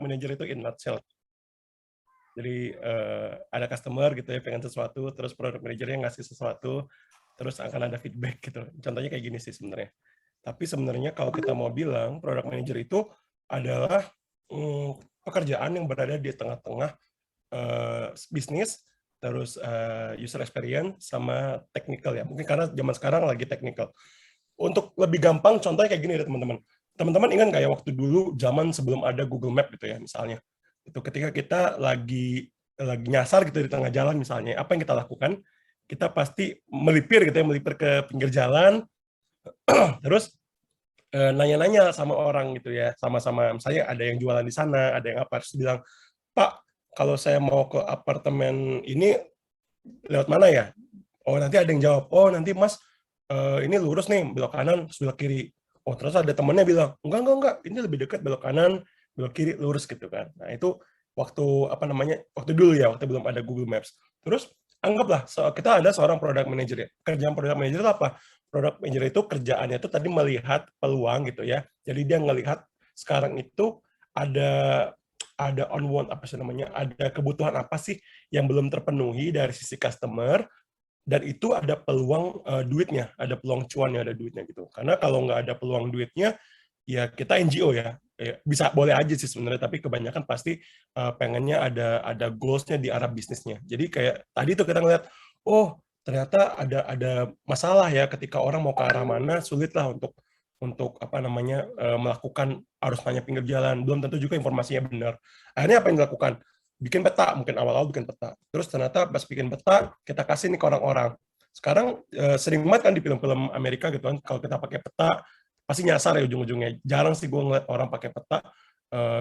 manager itu in nutshell. Jadi ada customer gitu ya pengen sesuatu, terus product manajernya ngasih sesuatu, terus akan ada feedback gitu. Contohnya kayak gini sih sebenarnya. Tapi sebenarnya kalau kita mau bilang product manager itu adalah pekerjaan yang berada di tengah-tengah bisnis, terus user experience sama technical ya. Mungkin karena zaman sekarang lagi technical. Untuk lebih gampang, contohnya kayak gini ya teman-teman. Teman-teman ingat nggak ya waktu dulu zaman sebelum ada Google Map gitu ya misalnya. Itu ketika kita lagi nyasar gitu di tengah jalan misalnya, apa yang kita lakukan? Kita pasti melipir gitu ya, melipir ke pinggir jalan, terus nanya-nanya sama orang gitu ya, sama-sama misalnya ada yang jualan di sana, ada yang apa, terus bilang, Pak, kalau saya mau ke apartemen ini lewat mana ya? Oh nanti ada yang jawab, oh nanti Mas ini lurus nih, belok kanan, terus belok kiri. Oh terus ada temennya bilang, enggak, ini lebih dekat belok kanan, belok kiri, lurus gitu kan. Nah itu waktu apa namanya, waktu dulu ya, waktu belum ada Google Maps. Terus anggaplah kita ada seorang product manager ya. Kerjaan product manager itu apa? Product manager itu kerjaannya itu tadi melihat peluang gitu ya. Jadi dia ngelihat sekarang itu ada on-want apa sih namanya, ada kebutuhan apa sih yang belum terpenuhi dari sisi customer, dan itu ada peluang duitnya, ada peluang cuannya, ada duitnya gitu. Karena kalau nggak ada peluang duitnya, ya kita NGO ya, bisa boleh aja sih sebenarnya, tapi kebanyakan pasti pengennya ada goals-nya di arah bisnisnya. Jadi kayak tadi tuh kita ngeliat, oh ternyata ada masalah ya ketika orang mau ke arah mana, sulit lah untuk apa namanya melakukan arus tanya pinggir jalan, belum tentu juga informasinya benar. Akhirnya apa yang dilakukan? Bikin peta, mungkin awal-awal bikin peta. Terus ternyata pas bikin peta, kita kasih nih ke orang-orang. Sekarang sering banget kan di film-film Amerika gitu kan, kalau kita pakai peta, pasti nyasar ya ujung-ujungnya. Jarang sih gue ngeliat orang pakai peta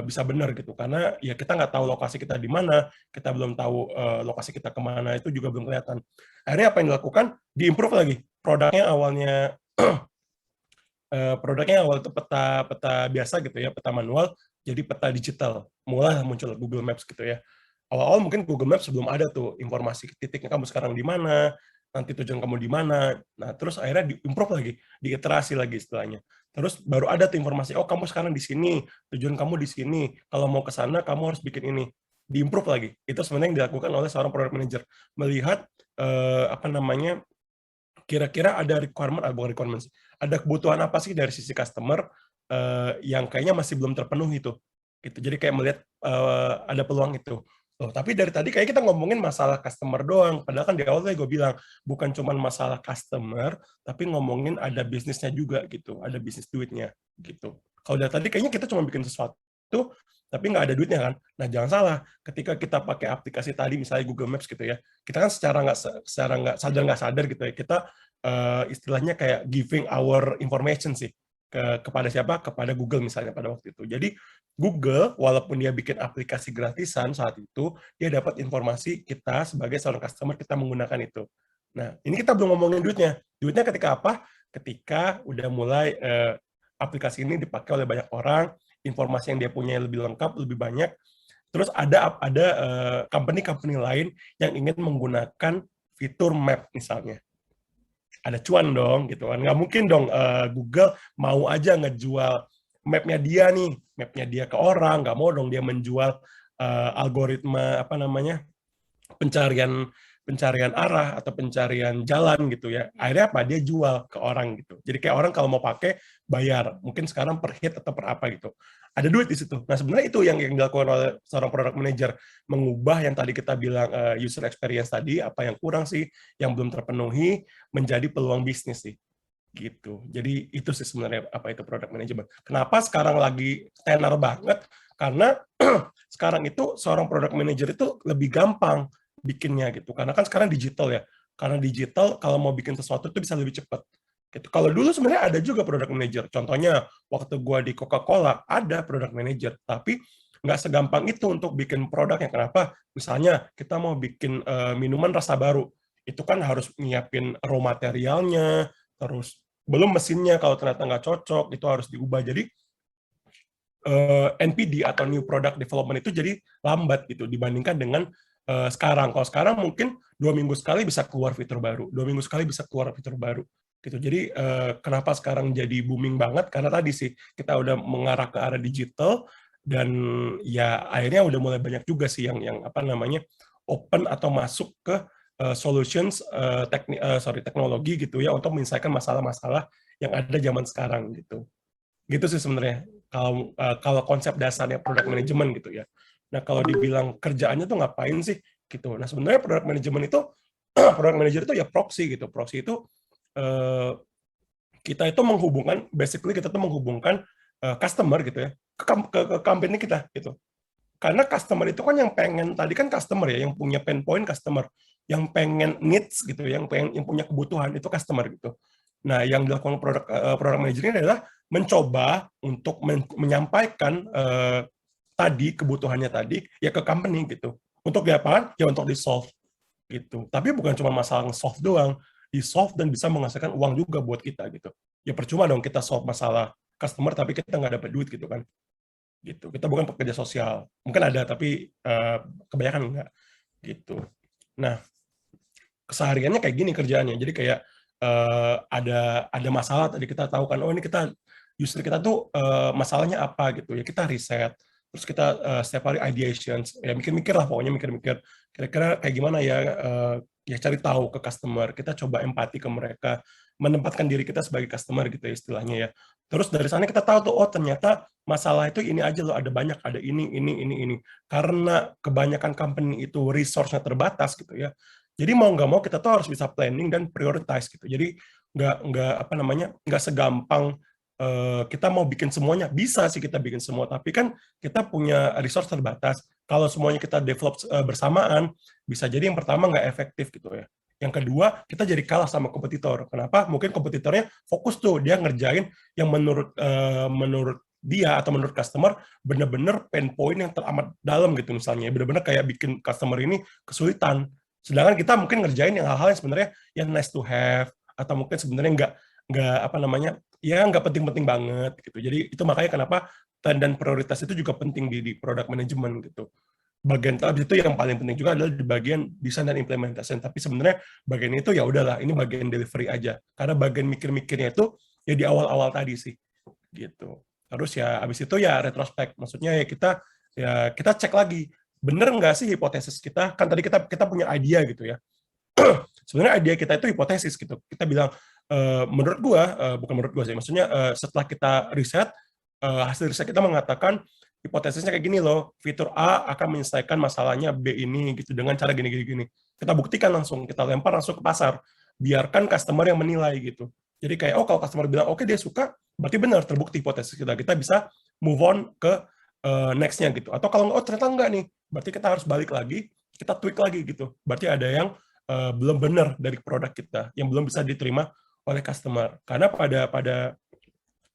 bisa benar gitu, karena ya kita nggak tahu lokasi kita di mana, kita belum tahu lokasi kita kemana, itu juga belum kelihatan. Akhirnya apa yang dilakukan? Diimprove lagi. Produknya awal itu peta biasa gitu ya, peta manual, jadi peta digital. Mulai muncul Google Maps gitu ya. Awal-awal mungkin Google Maps sebelum ada tuh informasi titiknya kamu sekarang di mana, nanti tujuan kamu di mana. Nah, terus akhirnya diimprove lagi, diiterasi lagi istilahnya. Terus baru ada tuh informasi, oh kamu sekarang di sini, tujuan kamu di sini. Kalau mau ke sana kamu harus bikin ini. Diimprove lagi. Itu sebenarnya yang dilakukan oleh seorang product manager. Melihat apa namanya, kira-kira ada bukan requirement, ada kebutuhan apa sih dari sisi customer yang kayaknya masih belum terpenuhi itu. Gitu. Jadi kayak melihat ada peluang itu. Loh, tapi dari tadi kayak kita ngomongin masalah customer doang. Padahal kan di awal tadi gue bilang, bukan cuma masalah customer, tapi ngomongin ada bisnisnya juga gitu, ada bisnis duitnya gitu. Kalau dari tadi kayaknya kita cuma bikin sesuatu, tapi nggak ada duitnya kan. Nah jangan salah, ketika kita pakai aplikasi tadi, misalnya Google Maps gitu ya, kita kan secara nggak sadar gitu ya, kita istilahnya kayak giving our information sih kepada siapa? Kepada Google misalnya pada waktu itu. Jadi Google, walaupun dia bikin aplikasi gratisan saat itu, dia dapat informasi kita sebagai seorang customer, kita menggunakan itu. Nah, ini kita belum ngomongin duitnya. Duitnya ketika apa? Ketika udah mulai aplikasi ini dipakai oleh banyak orang, informasi yang dia punya lebih lengkap, lebih banyak. Terus ada company-company lain yang ingin menggunakan fitur map misalnya. Ada cuan dong gitu kan, nggak mungkin dong Google mau aja ngejual mapnya dia ke orang, nggak mau dong dia menjual algoritma apa namanya pencarian arah atau pencarian jalan gitu ya. Akhirnya apa? Dia jual ke orang gitu. Jadi kayak orang kalau mau pakai bayar, mungkin sekarang per hit atau per apa gitu. Ada duit di situ. Nah sebenarnya itu yang dilakukan oleh seorang product manager, mengubah yang tadi kita bilang user experience tadi, apa yang kurang sih, yang belum terpenuhi, menjadi peluang bisnis sih gitu. Jadi itu sih sebenarnya apa itu product management. Kenapa sekarang lagi tenar banget? Karena sekarang itu seorang product manager itu lebih gampang bikinnya gitu. Karena kan sekarang digital ya. Karena digital kalau mau bikin sesuatu itu bisa lebih cepat. Gitu. Kalau dulu sebenarnya ada juga product manager. Contohnya waktu gua di Coca-Cola ada product manager, tapi nggak segampang itu untuk bikin produknya. Kenapa? Misalnya kita mau bikin minuman rasa baru, itu kan harus nyiapin raw materialnya, terus belum mesinnya kalau ternyata nggak cocok, itu harus diubah. Jadi NPD atau New Product Development itu jadi lambat gitu dibandingkan dengan sekarang. Kalau sekarang mungkin 2 minggu sekali bisa keluar fitur baru, 2 minggu sekali bisa keluar fitur baru. Gitu. Jadi kenapa sekarang jadi booming banget? Karena tadi sih kita udah mengarah ke arah digital, Dan ya akhirnya udah mulai banyak juga sih yang apa namanya open atau masuk ke solutions teknologi gitu ya untuk menyelesaikan masalah-masalah yang ada zaman sekarang gitu. Gitu sih sebenarnya kalau konsep dasarnya product management gitu ya. Nah, kalau dibilang kerjaannya tuh ngapain sih gitu. Nah, sebenarnya product management itu product manager itu ya proxy gitu. Proxy itu eh, kita itu menghubungkan, basically kita tuh menghubungkan customer gitu ya ke company kita gitu. Karena customer itu kan yang pengen, tadi kan customer ya, yang punya pain point customer, yang pengen needs gitu, yang punya kebutuhan itu customer gitu. Nah, yang dilakukan product manager ini adalah mencoba untuk menyampaikan tadi kebutuhannya tadi ya ke company gitu. Untuk diapakan? Ya untuk di solve gitu. Tapi bukan cuma masalah solve doang, di solve dan bisa menghasilkan uang juga buat kita gitu. Ya percuma dong kita solve masalah customer tapi kita nggak dapat duit gitu kan. Gitu. Kita bukan pekerja sosial. Mungkin ada tapi kebanyakan enggak gitu. Nah, kesehariannya kayak gini kerjaannya. Jadi kayak ada masalah tadi kita tahu kan, oh ini kita user kita tuh masalahnya apa gitu ya, kita riset, terus kita setiap hari ideations, ya mikir-mikir lah pokoknya mikir-mikir kira-kira kayak gimana ya, ya cari tahu ke customer, kita coba empati ke mereka, menempatkan diri kita sebagai customer gitu ya istilahnya ya. Terus dari sana kita tahu tuh, oh ternyata masalah itu ini aja loh, ada banyak, ada ini. Karena kebanyakan company itu resource-nya terbatas gitu ya, jadi mau nggak mau kita tuh harus bisa planning dan prioritize gitu. Jadi nggak apa namanya nggak segampang kita mau bikin semuanya. Bisa sih kita bikin semua, tapi kan kita punya resource terbatas. Kalau semuanya kita develop bersamaan, bisa jadi yang pertama nggak efektif gitu ya. Yang kedua, kita jadi kalah sama kompetitor. Kenapa? Mungkin kompetitornya fokus tuh dia ngerjain yang menurut dia atau menurut customer benar-benar pain point yang teramat dalam gitu misalnya. Benar-benar kayak bikin customer ini kesulitan. Sedangkan kita mungkin ngerjain yang hal-hal yang sebenarnya yang nice to have atau mungkin sebenarnya nggak apa namanya ya nggak penting-penting banget gitu. Jadi itu makanya kenapa dan prioritas itu juga penting di product management gitu. Bagian habis itu yang paling penting juga adalah di bagian desain dan implementasi. Tapi sebenarnya bagian itu ya udahlah, ini bagian delivery aja. Karena bagian mikir-mikirnya itu ya di awal-awal tadi sih gitu. Terus ya habis itu ya retrospek. Maksudnya ya kita cek lagi bener nggak sih hipotesis kita, kan tadi kita punya idea gitu ya. Sebenarnya idea kita itu hipotesis gitu, kita bilang menurut gua, bukan menurut gua sih, maksudnya setelah kita riset, hasil riset kita mengatakan hipotesisnya kayak gini loh, fitur A akan menyelesaikan masalahnya B ini gitu dengan cara gini. Kita buktikan langsung, kita lempar langsung ke pasar, biarkan customer yang menilai gitu. Jadi kayak oh kalau customer bilang oke dia suka, berarti benar terbukti hipotesis kita bisa move on ke next-nya gitu. Atau kalau oh ternyata enggak nih, berarti kita harus balik lagi, kita tweak lagi gitu. Berarti ada yang belum benar dari produk kita, yang belum bisa diterima oleh customer. Karena pada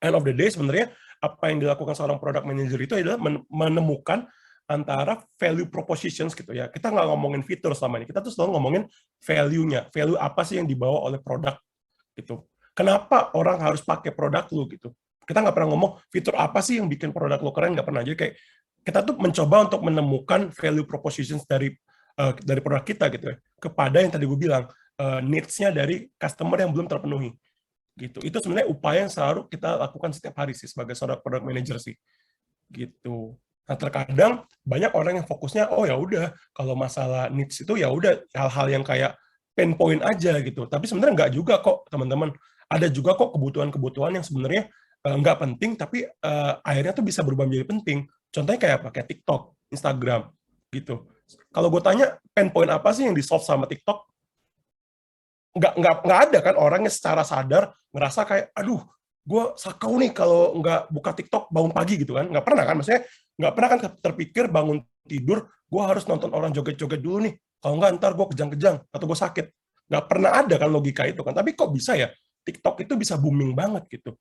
end of the day sebenarnya apa yang dilakukan seorang product manager itu adalah menemukan antara value propositions gitu ya. Kita nggak ngomongin fitur selama ini, kita tuh selalu ngomongin value-nya. Value apa sih yang dibawa oleh produk gitu. Kenapa orang harus pakai produk lu gitu. Kita nggak pernah ngomong fitur apa sih yang bikin produk lu keren, nggak pernah. Jadi kayak kita tuh mencoba untuk menemukan value propositions dari produk kita gitu ya, kepada yang tadi gue bilang needs-nya dari customer yang belum terpenuhi gitu. Itu sebenarnya upaya yang selalu kita lakukan setiap hari sih sebagai seorang product manager sih gitu. Nah terkadang banyak orang yang fokusnya oh ya udah kalau masalah needs itu ya udah hal-hal yang kayak pain point aja gitu. Tapi sebenarnya nggak juga kok teman-teman. Ada juga kok kebutuhan-kebutuhan yang sebenarnya nggak penting tapi akhirnya tuh bisa berubah menjadi penting. Contohnya kayak apa? Kayak TikTok, Instagram gitu. Kalau gue tanya pain point apa sih yang di solve sama TikTok? Nggak ada kan orang yang secara sadar ngerasa kayak aduh gue sakau nih kalau nggak buka TikTok bangun pagi gitu kan, nggak pernah kan, maksudnya nggak pernah kan terpikir bangun tidur gue harus nonton orang joget-joget dulu nih, kalau nggak ntar gue kejang-kejang atau gue sakit. Nggak pernah ada kan logika itu kan, tapi kok bisa ya TikTok itu bisa booming banget gitu.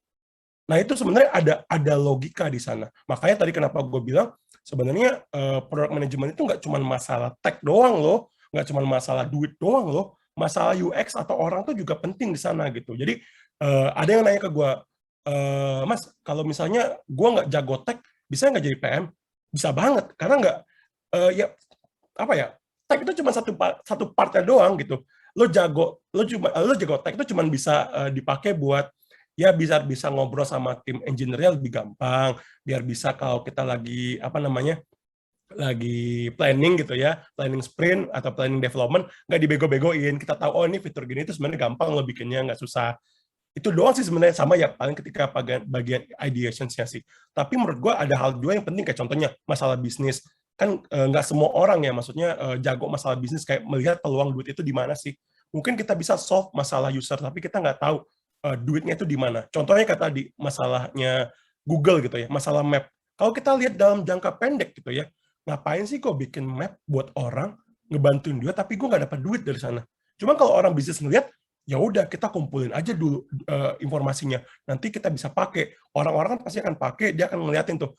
Nah itu sebenarnya ada logika di sana. Makanya tadi kenapa gue bilang sebenarnya product management itu nggak cuma masalah tech doang loh, nggak cuma masalah duit doang loh, masalah UX atau orang tuh juga penting di sana gitu. Jadi ada yang nanya ke gue, Mas kalau misalnya gue nggak jago tech, bisa nggak jadi PM? Bisa banget, karena nggak ya apa ya, tech itu cuma satu partnya doang gitu. Lo jago tech itu cuma bisa dipakai buat ya bisa bisa ngobrol sama tim engineer-nya lebih gampang, biar bisa kalau kita lagi apa namanya lagi planning gitu ya, planning sprint atau planning development, nggak dibego-begoin. Kita tahu, oh ini fitur gini itu sebenarnya gampang lo bikinnya, nggak susah. Itu doang sih sebenarnya, sama ya paling ketika bagian ideation-nya sih. Tapi menurut gue ada hal juga yang penting, kayak contohnya masalah bisnis. Kan nggak semua orang ya, maksudnya jago masalah bisnis, kayak melihat peluang duit itu di mana sih. Mungkin kita bisa solve masalah user, tapi kita nggak tahu duitnya itu di mana. Contohnya kayak tadi, masalahnya Google gitu ya, masalah map. Kalau kita lihat dalam jangka pendek gitu ya, ngapain sih kok bikin map buat orang, ngebantuin dia, tapi gue nggak dapat duit dari sana. Cuma kalau orang bisnis ngelihat, ya udah kita kumpulin aja dulu informasinya. Nanti kita bisa pakai. Orang-orang kan pasti akan pakai, dia akan ngeliatin tuh,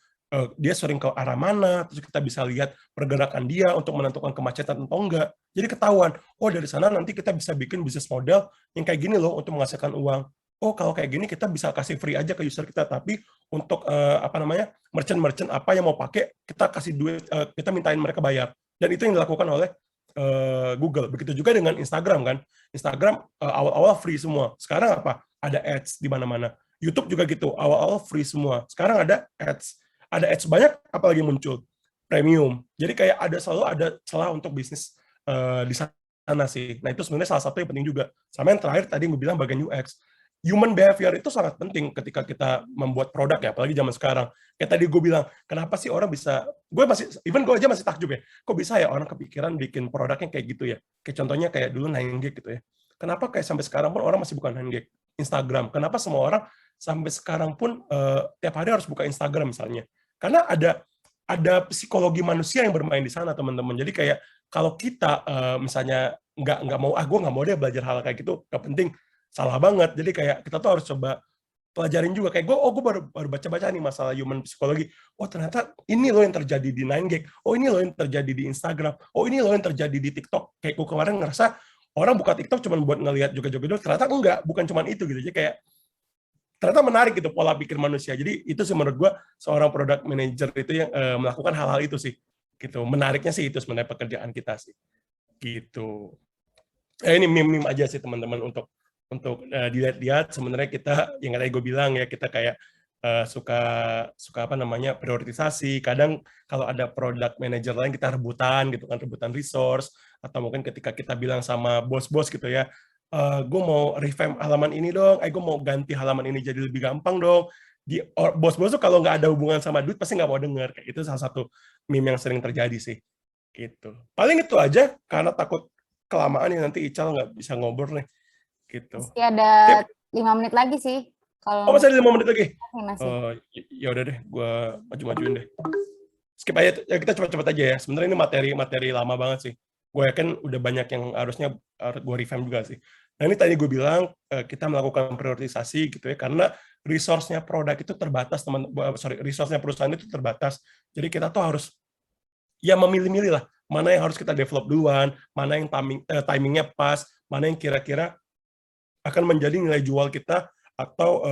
dia sering ke arah mana, terus kita bisa lihat pergerakan dia untuk menentukan kemacetan atau enggak. Jadi ketahuan, oh dari sana nanti kita bisa bikin bisnis model yang kayak gini loh untuk menghasilkan uang. Oh kalau kayak gini kita bisa kasih free aja ke user kita, tapi untuk apa namanya merchant-merchant apa yang mau pakai, kita kasih duit, kita mintain mereka bayar. Dan itu yang dilakukan oleh Google. Begitu juga dengan Instagram kan. Instagram awal-awal free semua. Sekarang apa? Ada ads di mana-mana. YouTube juga gitu. Awal-awal free semua. Sekarang ada ads. Ada ads banyak, apalagi muncul premium. Jadi kayak selalu ada celah untuk bisnis di sana sih. Nah itu sebenarnya salah satu yang penting juga. Sama yang terakhir tadi gue bilang bagian UX. Human behavior itu sangat penting ketika kita membuat produk ya, apalagi zaman sekarang. Kayak tadi gue bilang, kenapa sih orang bisa, even gue aja masih takjub ya, kok bisa ya orang kepikiran bikin produknya kayak gitu ya. Kayak contohnya kayak dulu 9gag gitu ya. Kenapa kayak sampai sekarang pun orang masih buka 9gag? Instagram. Kenapa semua orang sampai sekarang pun tiap hari harus buka Instagram misalnya? Karena ada psikologi manusia yang bermain di sana teman-teman. Jadi kayak kalau kita misalnya nggak mau, gue nggak mau deh belajar hal kayak gitu, nggak penting, salah banget. Jadi kayak kita tuh harus coba pelajarin juga. Kayak gue baru baca-baca nih masalah human psikologi. Oh ternyata ini loh yang terjadi di 9gag. Oh ini loh yang terjadi di Instagram. Oh ini loh yang terjadi di TikTok. Kayak gue kemarin ngerasa orang buka TikTok cuma buat ngelihat joget-joget, ternyata enggak, bukan cuma itu gitu. Jadi kayak ternyata menarik gitu pola pikir manusia. Jadi itu sih menurut gue seorang product manager itu yang melakukan hal-hal itu sih. Gitu. Menariknya sih itu sebenarnya pekerjaan kita sih. Gitu. Ini meme-meme aja sih teman-teman untuk dilihat-lihat. Sebenarnya kita yang tadi gue bilang ya, kita kayak suka apa namanya prioritisasi. Kadang kalau ada product manager lain kita rebutan gitu kan, rebutan resource, atau mungkin ketika kita bilang sama bos-bos gitu ya, gue mau revamp halaman ini dong, gue mau ganti halaman ini jadi lebih gampang dong. Bos-bos tuh kalau nggak ada hubungan sama duit pasti nggak mau denger. Kayak itu salah satu meme yang sering terjadi sih. Gitu. Paling itu aja, karena takut kelamaan ya nanti Ical nggak bisa ngobrol nih. Gitu. Masih ada 5 menit lagi sih. Oh masih ada 5 menit lagi? Masih. Ya udah deh, gue maju-majuin deh. Skip aja, ya kita cepat-cepat aja ya. Sebenarnya ini materi lama banget sih. Gue yakin udah banyak yang harusnya gue revamp juga sih. Nah ini tadi gue bilang kita melakukan prioritisasi gitu ya, karena resource-nya produk itu terbatas, resource-nya perusahaan itu terbatas. Jadi kita tuh harus ya memilih-milih lah, mana yang harus kita develop duluan, mana yang timingnya pas, mana yang kira-kira akan menjadi nilai jual kita atau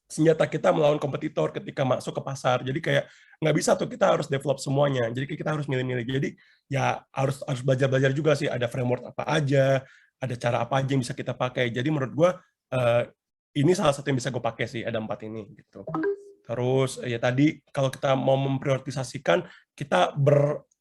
senjata kita melawan kompetitor ketika masuk ke pasar. Jadi kayak nggak bisa tuh kita harus develop semuanya. Jadi kita harus milih-milih. Jadi ya harus belajar-belajar juga sih. Ada framework apa aja, ada cara apa aja yang bisa kita pakai. Jadi menurut gue ini salah satu yang bisa gue pakai sih. Ada 4 ini gitu. Terus ya tadi kalau kita mau memprioritisasikan, kita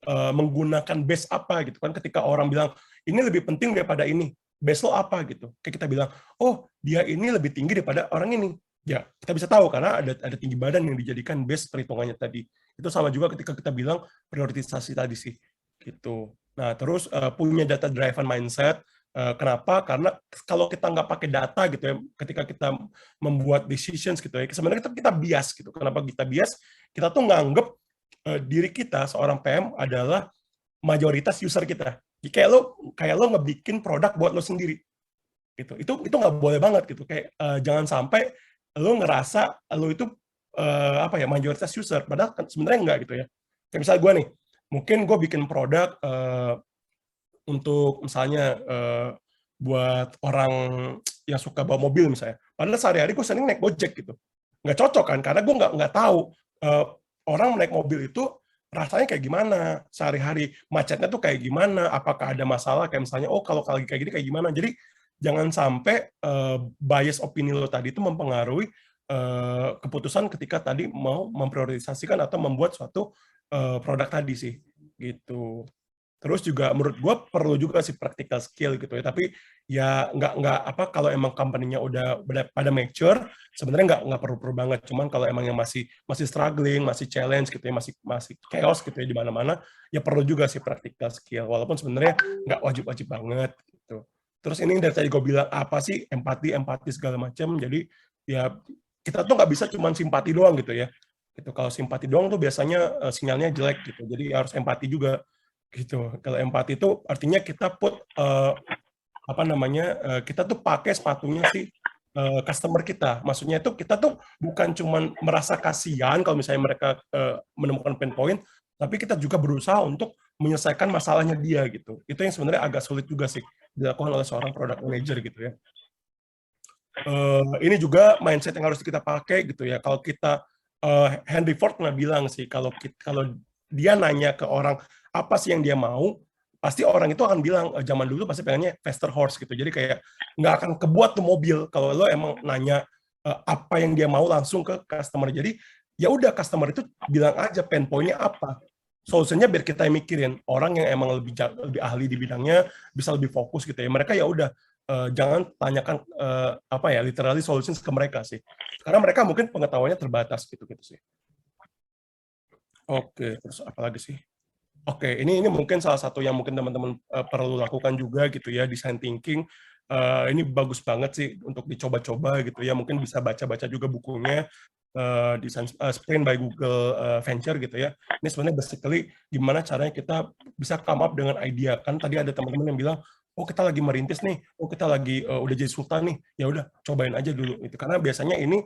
menggunakan base apa gitu kan. Ketika orang bilang ini lebih penting daripada ini, base lo apa gitu. Kayak kita bilang, oh dia ini lebih tinggi daripada orang ini. Ya, kita bisa tahu karena ada tinggi badan yang dijadikan base perhitungannya tadi. Itu sama juga ketika kita bilang prioritisasi tadi sih. Gitu. Nah, terus punya data driven mindset. Kenapa? Karena kalau kita nggak pakai data gitu ya, ketika kita membuat decisions gitu ya, sebenarnya kita bias gitu. Kenapa kita bias? Kita tuh nganggep diri kita seorang PM adalah mayoritas user kita. Jadi kayak lo ngebikin produk buat lo sendiri. Gitu. Itu nggak boleh banget gitu. Kayak jangan sampai lo ngerasa lo itu apa ya mayoritas user, padahal kan sebenarnya enggak gitu ya. Kayak misalnya gue nih, mungkin gue bikin produk untuk misalnya buat orang yang suka bawa mobil misalnya. Padahal sehari-hari gue sering naik Gojek gitu. Nggak cocok kan, karena gue nggak tahu orang naik mobil itu rasanya kayak gimana, sehari-hari macetnya tuh kayak gimana, apakah ada masalah kayak misalnya, oh kalau lagi kayak gini kayak gimana. Jadi jangan sampai bias opini lo tadi itu mempengaruhi keputusan ketika tadi mau memprioritasasikan atau membuat suatu produk tadi sih, gitu. Terus juga menurut gue perlu juga sih practical skill gitu ya. Tapi ya nggak apa kalau emang company-nya udah pada mature, sebenarnya nggak perlu banget. Cuman kalau emang yang masih struggling, masih challenge gitu ya, masih chaos gitu ya di mana-mana, ya perlu juga sih practical skill. Walaupun sebenarnya nggak wajib-wajib banget gitu. Terus ini dari tadi gue bilang apa sih empati segala macam. Jadi ya kita tuh nggak bisa cuman simpati doang gitu ya. Gitu. Kalau simpati doang tuh biasanya sinyalnya jelek gitu. Jadi harus empati juga gitu. Kalau empati itu artinya kita apa namanya kita tuh pakai sepatunya si customer kita. Maksudnya itu kita tuh bukan cuman merasa kasihan kalau misalnya mereka menemukan pain point, tapi kita juga berusaha untuk menyelesaikan masalahnya dia gitu. Itu yang sebenarnya agak sulit juga sih dilakukan oleh seorang product manager gitu ya. Ini juga mindset yang harus kita pakai gitu ya. Kalau kita Henry Ford pernah bilang sih kalau dia nanya ke orang apa sih yang dia mau, pasti orang itu akan bilang zaman dulu pasti pengennya faster horse gitu. Jadi kayak nggak akan kebuat tuh mobil kalau lo emang nanya apa yang dia mau langsung ke customer. Jadi ya udah customer itu bilang aja pain point-nya apa. Solusinya biar kita yang mikirin orang yang emang lebih ahli di bidangnya bisa lebih fokus gitu ya. Mereka ya udah jangan tanyakan apa ya literally solutions ke mereka sih, karena mereka mungkin pengetahuannya terbatas gitu sih. Oke, terus apa lagi sih? Oke, ini mungkin salah satu yang mungkin teman-teman perlu lakukan juga gitu ya, design thinking. Ini bagus banget sih untuk dicoba-coba gitu ya. Mungkin bisa baca-baca juga bukunya Design Sprint by Google Venture gitu ya. Ini sebenarnya basically gimana caranya kita bisa come up dengan idea. Kan tadi ada teman-teman yang bilang, oh kita lagi merintis nih, oh kita lagi udah jadi sultan nih, ya udah cobain aja dulu itu. Karena biasanya ini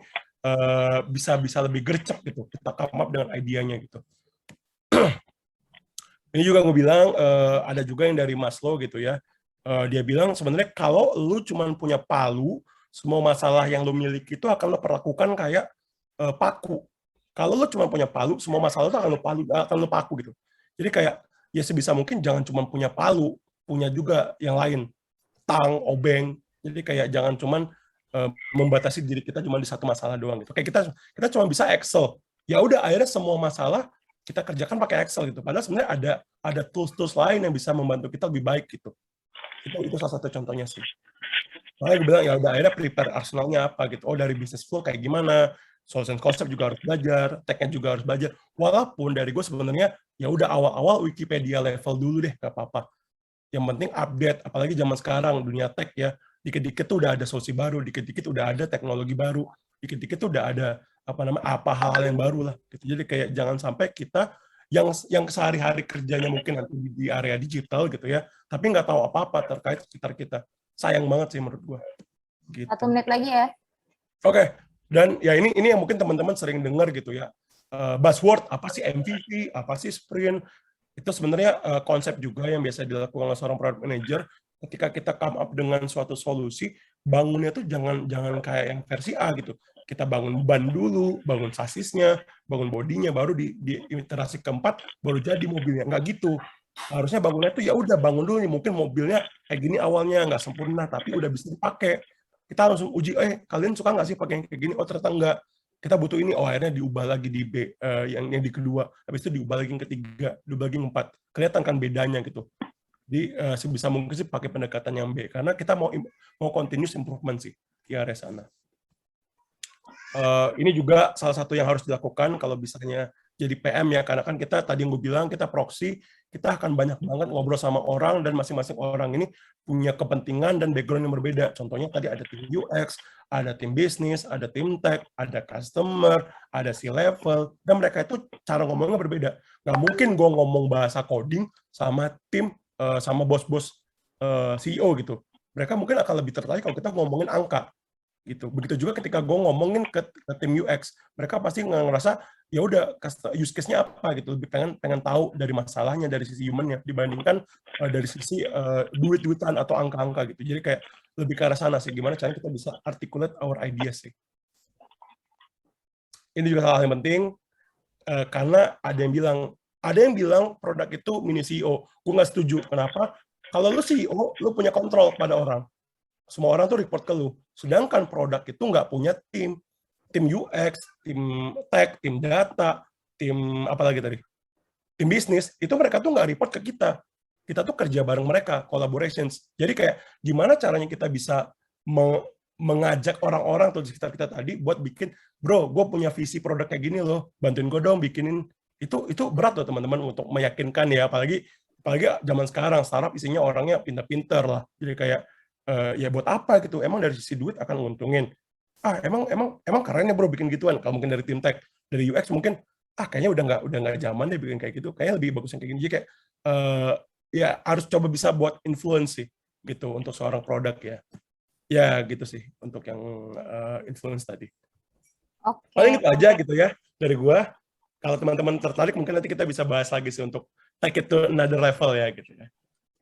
bisa lebih gercep gitu. Kita come up dengan idenya gitu. Ini juga gue bilang ada juga yang dari Maslow gitu ya. Dia bilang sebenarnya kalau lu cuma punya palu, semua masalah yang lu miliki itu akan lu perlakukan kayak paku. Kalau lu cuma punya palu, semua masalah itu akan lu paku gitu. Jadi kayak ya sebisa mungkin jangan cuma punya palu, punya juga yang lain, tang, obeng. Jadi kayak jangan cuma membatasi diri kita cuma di satu masalah doang gitu. Kayak kita cuma bisa Excel. Ya udah akhirnya semua masalah kita kerjakan pakai Excel gitu. Padahal sebenarnya ada tools-tools lain yang bisa membantu kita lebih baik gitu. Itu salah satu contohnya sih. Makanya gue bilang ya udah akhirnya prepare arsenalnya apa gitu. Oh dari business flow kayak gimana, solution concept juga harus belajar, tech-nya juga harus belajar. Walaupun dari gue sebenarnya ya udah awal-awal Wikipedia level dulu deh, gak apa-apa. Yang penting update, apalagi zaman sekarang dunia tech ya, dikit-dikit tuh udah ada solusi baru, dikit-dikit udah ada teknologi baru, dikit-dikit tuh udah ada apa hal yang baru lah. Gitu. Jadi kayak jangan sampai kita yang sehari-hari kerjanya mungkin nanti di area digital gitu ya, tapi nggak tahu apa-apa terkait sekitar kita. Sayang banget sih menurut gua. Gitu. 1 menit lagi ya. Oke. Dan ya ini yang mungkin teman-teman sering dengar gitu ya. Buzzword apa sih MVP, apa sih sprint? Itu sebenarnya konsep juga yang biasa dilakukan oleh seorang product manager. Ketika kita come up dengan suatu solusi, bangunnya tuh jangan kayak yang versi A gitu. Kita bangun ban dulu, bangun sasisnya, bangun bodinya, baru di iterasi keempat baru jadi mobilnya. Nggak gitu. Harusnya bangunnya tuh ya udah bangun dulu nih. Mungkin mobilnya kayak gini awalnya nggak sempurna, tapi udah bisa dipakai. Kita langsung uji, kalian suka nggak sih pakai yang kayak gini? Oh ternyata enggak. Kita butuh ini, oh akhirnya diubah lagi di B, yang di kedua, habis itu diubah lagi yang ketiga, diubah lagi yang keempat. Kelihatan kan bedanya gitu. Jadi sebisa mungkin sih pakai pendekatan yang B, karena kita mau continuous improvement sih di area sana. Ini juga salah satu yang harus dilakukan kalau misalnya jadi PM ya, karena kan kita tadi yang gue bilang kita proxy, kita akan banyak banget ngobrol sama orang dan masing-masing orang ini punya kepentingan dan background yang berbeda. Contohnya tadi ada tim UX, ada tim bisnis, ada tim tech, ada customer, ada C-level, dan mereka itu cara ngomongnya berbeda. Nggak mungkin gue ngomong bahasa coding sama tim, sama bos-bos CEO gitu. Mereka mungkin akan lebih tertarik kalau kita ngomongin angka. Gitu. Begitu juga ketika gue ngomongin ke tim UX, mereka pasti ngerasa ya udah use case-nya apa gitu, lebih pengen tahu dari masalahnya dari sisi human-nya dibandingkan dari sisi duit-duitan atau angka-angka gitu. Jadi kayak lebih ke arah sana sih, gimana caranya kita bisa articulate our ideas sih. Ini juga hal yang penting karena ada yang bilang produk itu mini CEO. Gue nggak setuju. Kenapa? Kalau lu CEO, lu punya kontrol pada orang. semua orang tuh report ke lu. Sedangkan produk itu nggak punya tim UX, tim tech, tim data, tim apa lagi tadi? Tim bisnis, itu mereka tuh nggak report ke kita. Kita tuh kerja bareng mereka, collaborations. Jadi kayak gimana caranya kita bisa mengajak orang-orang atau di sekitar kita tadi buat bikin, bro, gue punya visi produk kayak gini loh, bantuin gue dong bikinin. Itu berat loh teman-teman untuk meyakinkan ya, apalagi zaman sekarang startup isinya orangnya pintar-pintar lah. Jadi kayak ya buat apa gitu? Emang dari sisi duit akan nguntungin. Emang keren ya bro bikin gituan. Kalau mungkin dari tim tech, dari UX mungkin kayaknya udah nggak zaman deh bikin kayak gitu. Kayaknya lebih bagus yang kayak gini. Jadi kayak ya harus coba bisa buat influence sih gitu untuk seorang produk ya. Ya gitu sih untuk yang influence tadi. Paling Oke. itu aja gitu ya dari gua. Kalau teman-teman tertarik mungkin nanti kita bisa bahas lagi sih untuk take it to another level ya gitu ya.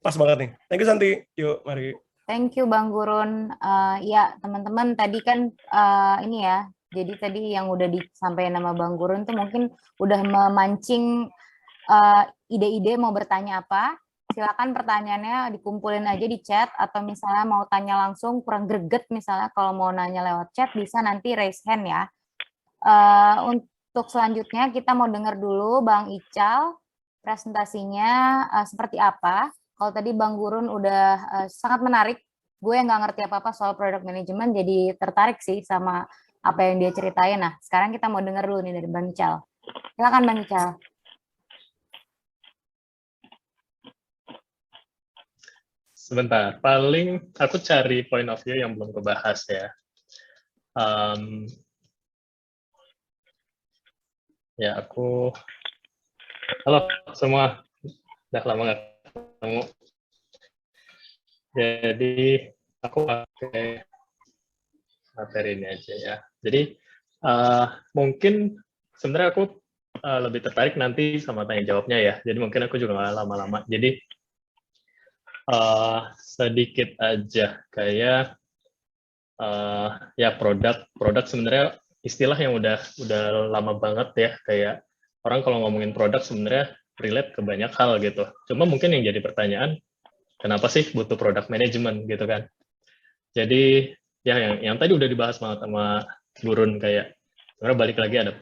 Pas banget nih. Thank you Santi. Yuk mari. Thank you Bang Gurun. Ya teman-teman tadi kan ini ya. Jadi tadi yang udah disampaikan nama Bang Gurun tuh mungkin udah memancing ide-ide mau bertanya apa. Silakan pertanyaannya dikumpulin aja di chat atau misalnya mau tanya langsung kurang greget misalnya kalau mau nanya lewat chat bisa nanti raise hand ya. Untuk selanjutnya kita mau dengar dulu Bang Ical presentasinya seperti apa. Kalau tadi Bang Gurun udah sangat menarik, gue nggak ngerti apa-apa soal product management, jadi tertarik sih sama apa yang dia ceritain. Nah, sekarang kita mau dengar dulu nih dari Bang Ical. Silakan Bang Ical. Sebentar, paling aku cari point of view yang belum kebahas ya. Ya, halo semua, udah lama nggak ketemu. Jadi, aku pakai materi ini aja ya. Jadi, mungkin sebenarnya aku lebih tertarik nanti sama tanya jawabnya ya. Jadi mungkin aku juga nggak lama-lama. Jadi, sedikit aja kayak ya produk sebenarnya istilah yang udah lama banget ya, kayak orang kalau ngomongin produk sebenarnya relate ke banyak hal gitu. Cuma mungkin yang jadi pertanyaan, kenapa sih butuh product management gitu kan? Jadi ya yang tadi udah dibahas banget sama Gurun, kayak sebenarnya balik lagi ada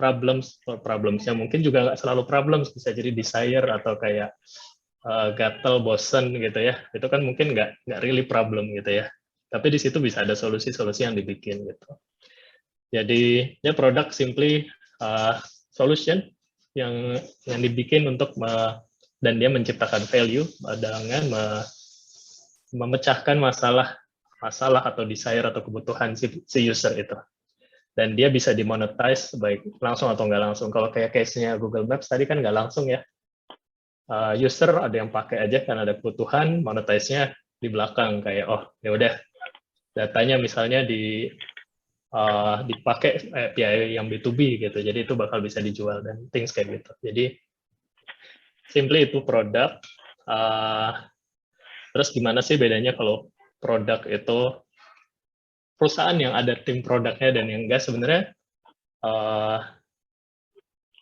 problemsnya mungkin juga nggak selalu problems, bisa jadi desire atau kayak gatel, bosen gitu ya. Itu kan mungkin nggak really problem gitu ya. Tapi di situ bisa ada solusi-solusi yang dibikin gitu. Jadi ya produk simply solution yang dibikin untuk dan dia menciptakan value dengan memecahkan masalah atau desire atau kebutuhan si user itu. Dan dia bisa dimonetize baik langsung atau nggak langsung. Kalau kayak case-nya Google Maps tadi kan nggak langsung ya. User ada yang pakai aja karena ada kebutuhan, monetize-nya di belakang kayak ya udah datanya misalnya dipakai API yang B2B gitu, jadi itu bakal bisa dijual dan things kayak gitu. Jadi simply itu produk. Terus gimana sih bedanya kalau produk itu perusahaan yang ada tim produknya dan yang enggak? Sebenarnya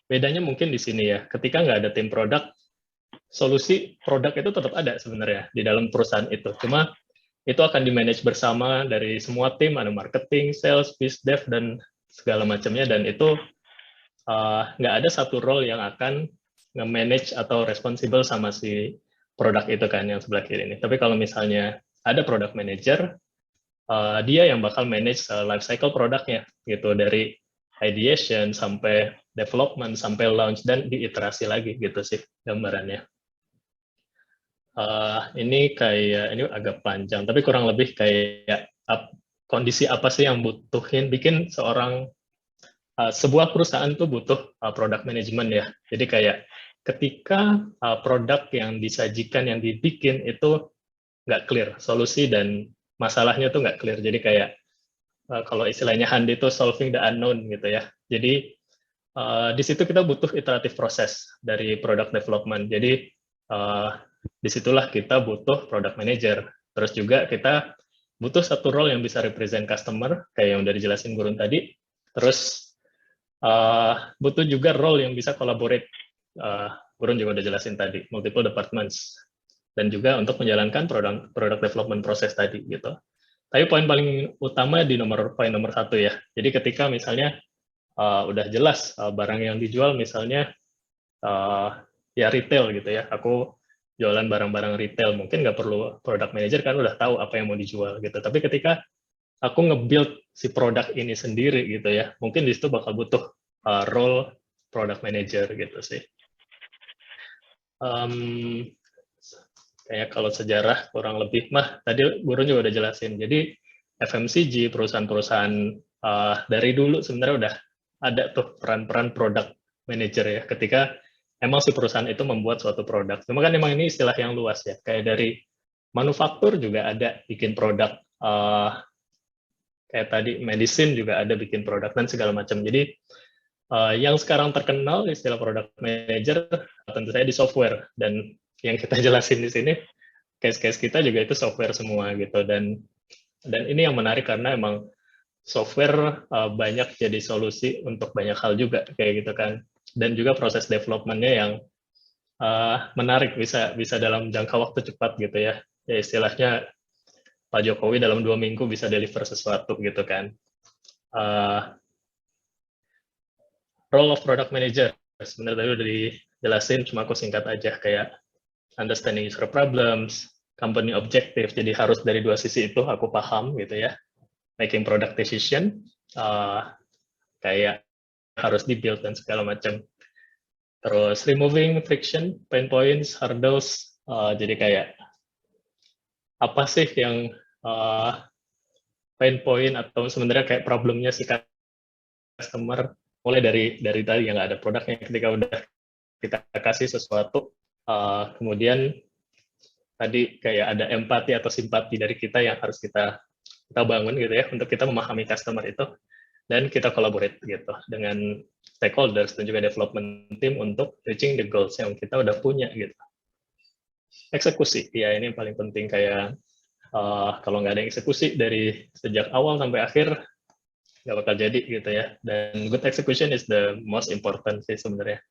bedanya mungkin di sini ya, ketika nggak ada tim produk, solusi produk itu tetap ada sebenarnya di dalam perusahaan itu. Cuma itu akan di-manage bersama dari semua tim, ada marketing, sales, biz dev, dan segala macamnya. Dan itu nggak ada satu role yang akan nge-manage atau responsible sama si produk itu kan, yang sebelah kiri ini. Tapi kalau misalnya ada product manager, dia yang bakal manage life cycle produknya, gitu, dari ideation sampai development, sampai launch, dan diiterasi lagi, gitu sih gambarannya. Ini agak panjang, tapi kurang lebih kayak kondisi apa sih yang bikin sebuah perusahaan tuh butuh product management ya. Jadi kayak ketika produk yang disajikan, yang dibikin itu nggak clear, solusi dan masalahnya tuh nggak clear. Jadi kayak kalau istilahnya Handi itu solving the unknown gitu ya. Jadi di situ kita butuh iteratif proses dari product development. Jadi disitulah kita butuh product manager. Terus juga kita butuh satu role yang bisa represent customer, kayak yang udah dijelasin Gurun tadi. Terus butuh juga role yang bisa collaborate. Gurun juga udah jelasin tadi, multiple departments. Dan juga untuk menjalankan product development proses tadi gitu. Tapi poin paling utama di poin nomor 1 ya. Jadi ketika misalnya udah jelas barang yang dijual misalnya ya retail gitu ya. Aku jualan barang-barang retail, mungkin nggak perlu product manager kan udah tahu apa yang mau dijual gitu. Tapi ketika aku nge-build si produk ini sendiri gitu ya, mungkin di situ bakal butuh role product manager gitu sih. Kayak kalau sejarah kurang lebih tadi guru juga udah jelasin. Jadi FMCG perusahaan-perusahaan dari dulu sebenarnya udah ada tuh peran-peran product manager ya, ketika emang si perusahaan itu membuat suatu produk. Cuma kan emang ini istilah yang luas ya, kayak dari manufaktur juga ada bikin produk, kayak tadi medicine juga ada bikin produk dan segala macam. Jadi yang sekarang terkenal istilah product manager tentu saja di software, dan yang kita jelasin di sini case-case kita juga itu software semua gitu, dan ini yang menarik karena emang software banyak jadi solusi untuk banyak hal juga kayak gitu kan, dan juga proses development-nya yang menarik, bisa dalam jangka waktu cepat gitu ya. Ya istilahnya Pak Jokowi dalam 2 minggu bisa deliver sesuatu gitu kan. Role of product manager sebenarnya tadi udah dijelasin, cuma aku singkat aja, kayak understanding user problems, company objective, jadi harus dari 2 sisi itu aku paham gitu ya. Making product decision, kayak harus di-build dan segala macam. Terus removing friction, pain points, hurdles, jadi kayak apa sih yang pain point atau sebenarnya kayak problemnya si customer, mulai dari tadi yang nggak ada produknya, ketika udah kita kasih sesuatu, kemudian tadi kayak ada empati atau simpati dari kita yang harus kita bangun gitu ya, untuk kita memahami customer itu, dan kita collaborate gitu dengan stakeholders dan juga development team untuk reaching the goals yang kita udah punya gitu. Eksekusi, ya ini yang paling penting, kayak kalau nggak ada eksekusi dari sejak awal sampai akhir, nggak bakal jadi gitu ya. Dan good execution is the most important sih sebenarnya.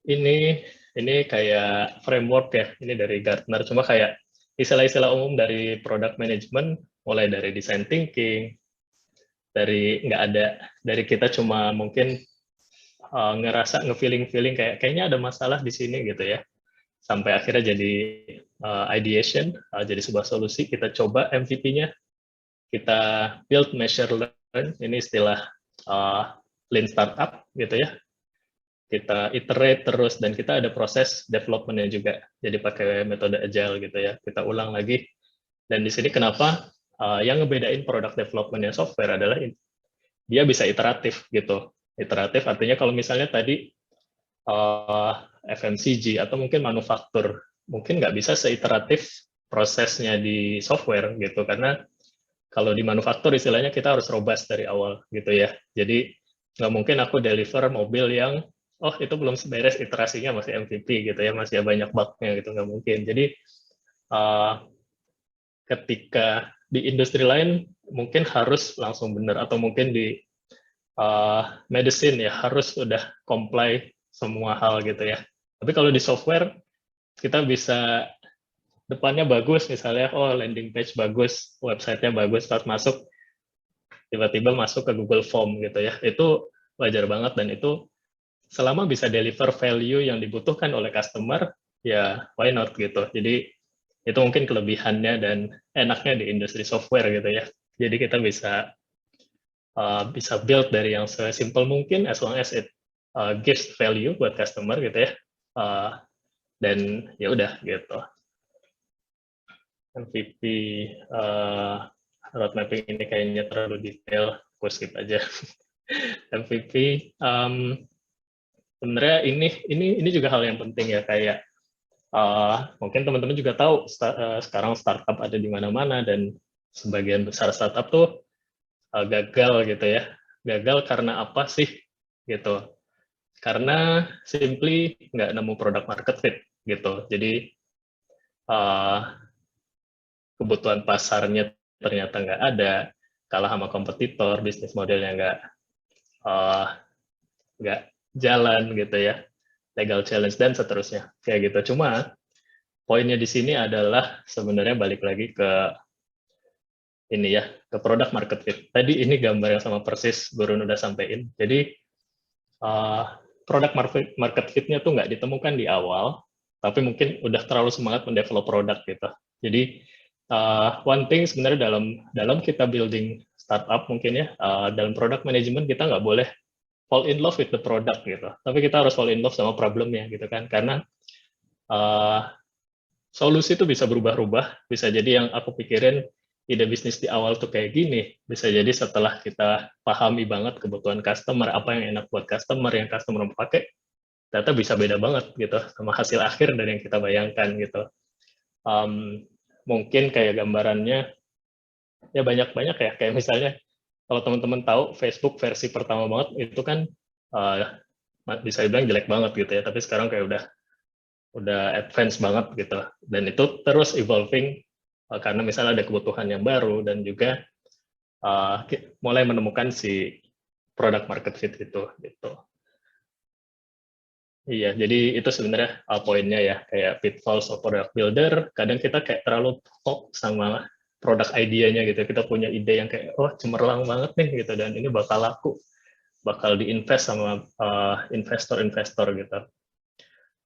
Ini kayak framework ya, ini dari Gartner, cuma kayak istilah-istilah umum dari product management, mulai dari design thinking, dari kita cuma mungkin ngerasa nge-feeling kayaknya ada masalah di sini gitu ya, sampai akhirnya jadi ideation, jadi sebuah solusi, kita coba MVP-nya, kita build, measure, learn, ini istilah lean startup gitu ya, kita iterate terus, dan kita ada proses development-nya juga, jadi pakai metode agile gitu ya, kita ulang lagi. Dan di sini kenapa yang ngebedain product development-nya software adalah dia bisa iteratif gitu. Iteratif artinya kalau misalnya tadi FMCG atau mungkin manufaktur, mungkin nggak bisa seiteratif prosesnya di software gitu, karena kalau di manufaktur istilahnya kita harus robust dari awal gitu ya. Jadi nggak mungkin aku deliver mobil yang itu belum beres iterasinya masih MVP gitu ya, masih banyak bug-nya gitu, nggak mungkin. Jadi ketika di industri lain mungkin harus langsung benar, atau mungkin di medicine ya harus udah comply semua hal gitu ya. Tapi kalau di software kita bisa depannya bagus, misalnya landing page bagus, websitenya bagus, saat masuk tiba-tiba masuk ke Google Form gitu ya, itu wajar banget, dan itu selama bisa deliver value yang dibutuhkan oleh customer, ya why not gitu. Jadi itu mungkin kelebihannya dan enaknya di industri software gitu ya. Jadi kita bisa build dari yang sesimpel mungkin, as long as it gives value buat customer gitu ya, dan ya udah gitu. MVP road mapping ini kayaknya terlalu detail, aku skip aja. MVP sebenarnya ini juga hal yang penting ya, kayak mungkin teman-teman juga tahu sekarang startup ada di mana-mana, dan sebagian besar startup tuh gagal gitu ya. Gagal karena apa sih gitu? Karena simply nggak nemu product market fit gitu. Jadi kebutuhan pasarnya ternyata nggak ada, kalah sama kompetitor, bisnis modelnya nggak jalan gitu ya, legal challenge dan seterusnya kayak gitu. Cuma poinnya di sini adalah sebenarnya balik lagi ke ini ya, ke product market fit. Tadi ini gambar yang sama persis Gurun udah sampein. Jadi product market fit-nya tuh nggak ditemukan di awal, tapi mungkin udah terlalu semangat mendevelop produk gitu. Jadi one thing sebenarnya dalam kita building startup mungkin ya, dalam product management kita nggak boleh fall in love with the product gitu, tapi kita harus fall in love sama problemnya gitu kan, karena solusi itu bisa berubah-ubah, bisa jadi yang aku pikirin ide bisnis di awal tuh kayak gini, bisa jadi setelah kita pahami banget kebutuhan customer, apa yang enak buat customer, yang customer mau pakai, ternyata bisa beda banget gitu sama hasil akhir dari yang kita bayangkan gitu. Mungkin kayak gambarannya ya banyak-banyak ya, kayak misalnya kalau teman-teman tahu Facebook versi pertama banget itu kan bisa dibilang jelek banget gitu ya, tapi sekarang kayak udah advance banget gitu, dan itu terus evolving karena misalnya ada kebutuhan yang baru dan juga mulai menemukan si product market fit itu gitu. Iya, jadi itu sebenarnya poinnya ya, kayak pitfalls of product builder. Kadang kita kayak terlalu pok sama produk idenya gitu. Kita punya ide yang kayak, oh cemerlang banget nih gitu, dan ini bakal laku, bakal diinvest sama investor-investor gitu.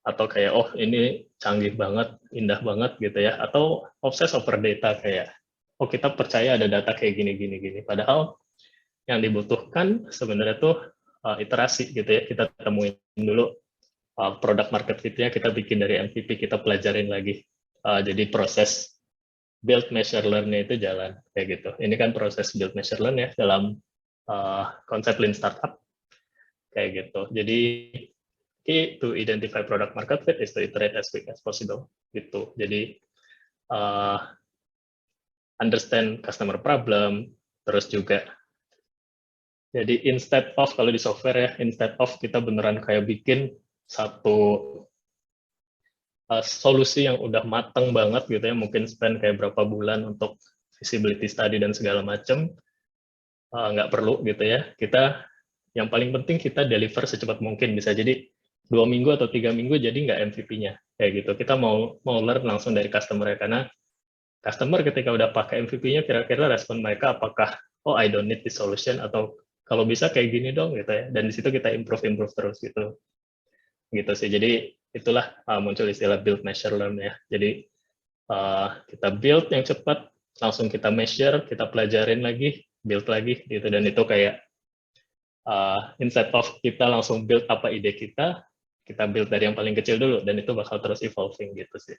Atau kayak, oh ini canggih banget, indah banget gitu ya. Atau obses over data kayak, oh kita percaya ada data kayak gini. Padahal yang dibutuhkan sebenarnya tuh iterasi gitu ya. Kita temuin dulu product market fit-nya, kita bikin dari MVP, kita pelajarin lagi. Jadi proses build, measure, learn-nya itu jalan kayak gitu. Ini kan proses build, measure, learn ya dalam konsep Lean Startup kayak gitu. Jadi key to identify product market fit is to iterate as quick as possible gitu. Jadi understand customer problem, terus juga jadi instead of, kalau di software ya, instead of kita beneran kayak bikin satu solusi yang udah mateng banget gitu ya, mungkin spend kayak berapa bulan untuk feasibility study dan segala macam, nggak perlu gitu ya. Kita yang paling penting kita deliver secepat mungkin, bisa jadi 2 minggu atau 3 minggu jadi nggak MVP-nya kayak gitu. Kita mau learn langsung dari customer ya, karena customer ketika udah pakai MVP-nya kira-kira respon mereka apakah oh I don't need this solution, atau kalau bisa kayak gini dong gitu ya. Dan di situ kita improve terus gitu sih. Jadi itulah muncul istilah build, measure, learn ya. Jadi kita build yang cepat, langsung kita measure, kita pelajarin lagi, build lagi gitu. Dan itu kayak instead of kita langsung build apa ide kita build dari yang paling kecil dulu, dan itu bakal terus evolving gitu sih.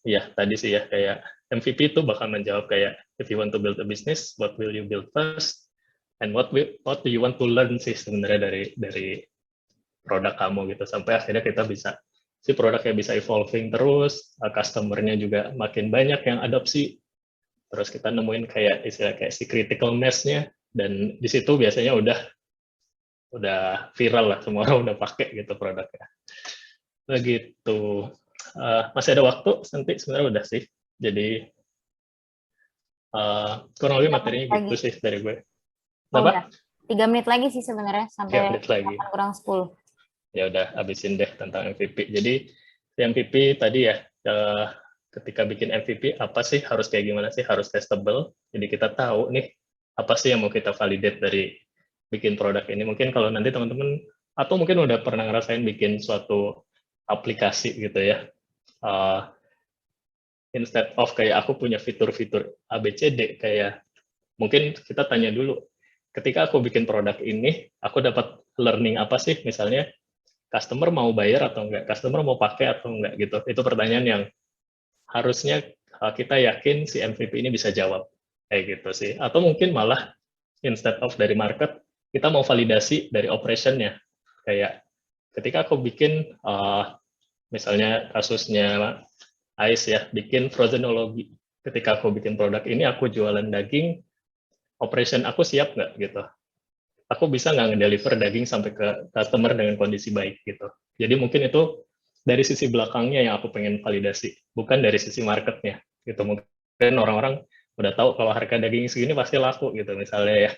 Ya tadi sih ya, kayak MVP itu bakal menjawab kayak if you want to build a business, what will you build first, and what do you want to learn sih sebenarnya dari produk kamu gitu, sampai akhirnya kita bisa si produknya bisa evolving terus, customer-nya juga makin banyak yang adopsi, terus kita nemuin kayak istilah kayak si critical mass-nya, dan di situ biasanya udah viral lah, semua orang udah pakai gitu produknya. Begitu. Masih ada waktu, nanti sebenarnya udah sih. Jadi kurang lebih materinya gitu sih dari gue. Kenapa? 3 menit lagi sih sebenarnya, sampai 3 menit lagi. kurang 10. Ya udah, habisin deh tentang MVP. Jadi MVP tadi ya, ketika bikin MVP apa sih, harus kayak gimana sih, harus testable. Jadi kita tahu nih apa sih yang mau kita validate dari bikin produk ini. Mungkin kalau nanti teman-teman atau mungkin udah pernah ngerasain bikin suatu aplikasi gitu ya, instead of kayak aku punya fitur-fitur ABCD, kayak mungkin kita tanya dulu, ketika aku bikin produk ini, aku dapat learning apa sih, misalnya customer mau bayar atau enggak, customer mau pakai atau enggak gitu. Itu pertanyaan yang harusnya kita yakin si MVP ini bisa jawab kayak gitu sih. Atau mungkin malah instead of dari market, kita mau validasi dari operation-nya. Kayak ketika aku bikin misalnya kasusnya Ais ya, bikin frozenology. Ketika aku bikin produk ini, aku jualan daging, operation aku siap nggak gitu? Aku bisa nggak ngedeliver daging sampai ke customer dengan kondisi baik gitu. Jadi mungkin itu dari sisi belakangnya yang aku pengen validasi, bukan dari sisi marketnya gitu. Mungkin orang-orang udah tahu kalau harga daging segini pasti laku gitu misalnya ya.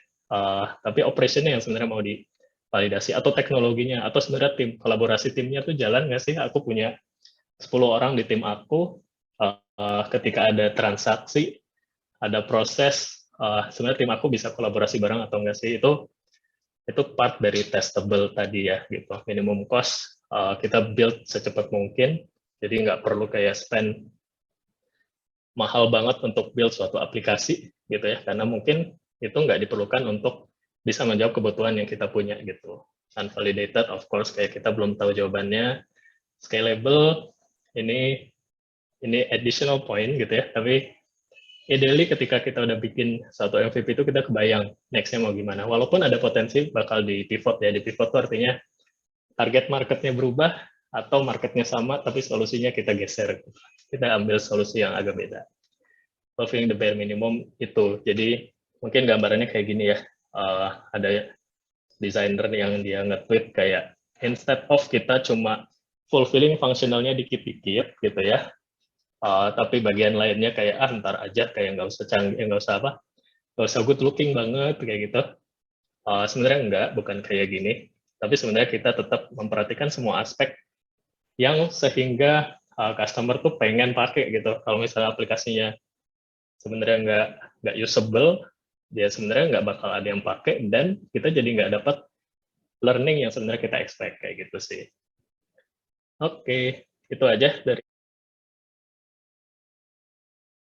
Tapi operationnya yang sebenarnya mau divalidasi, atau teknologinya, atau sebenarnya tim kolaborasi timnya tuh jalan nggak sih? Aku punya 10 orang di tim aku, ketika ada transaksi, ada proses, sebenarnya tim aku bisa kolaborasi bareng atau enggak sih, itu part dari testable tadi ya, gitu. Minimum cost, kita build secepat mungkin, jadi nggak perlu kayak spend mahal banget untuk build suatu aplikasi, gitu ya, karena mungkin itu nggak diperlukan untuk bisa menjawab kebutuhan yang kita punya, gitu. Unvalidated, of course, kayak kita belum tahu jawabannya. Scalable, ini additional point, gitu ya, tapi ideally ketika kita udah bikin satu MVP itu kita kebayang next-nya mau gimana. Walaupun ada potensi bakal di pivot ya. Di pivot itu artinya target marketnya berubah atau marketnya sama tapi solusinya kita geser. Kita ambil solusi yang agak beda. Solving the bare minimum itu. Jadi mungkin gambarannya kayak gini ya. Ada desainer yang dia nge-tweet kayak instead of kita cuma fulfilling fungsionalnya dikit-dikit gitu ya. Tapi bagian lainnya kayak ntar aja, kayak nggak usah canggih, nggak usah good looking banget kayak gitu. Sebenarnya enggak, bukan kayak gini. Tapi sebenarnya kita tetap memperhatikan semua aspek yang sehingga customer tuh pengen pakai gitu. Kalau misalnya aplikasinya sebenarnya nggak usable, dia sebenarnya nggak bakal ada yang pakai dan kita jadi nggak dapat learning yang sebenarnya kita expect kayak gitu sih. Oke, itu aja dari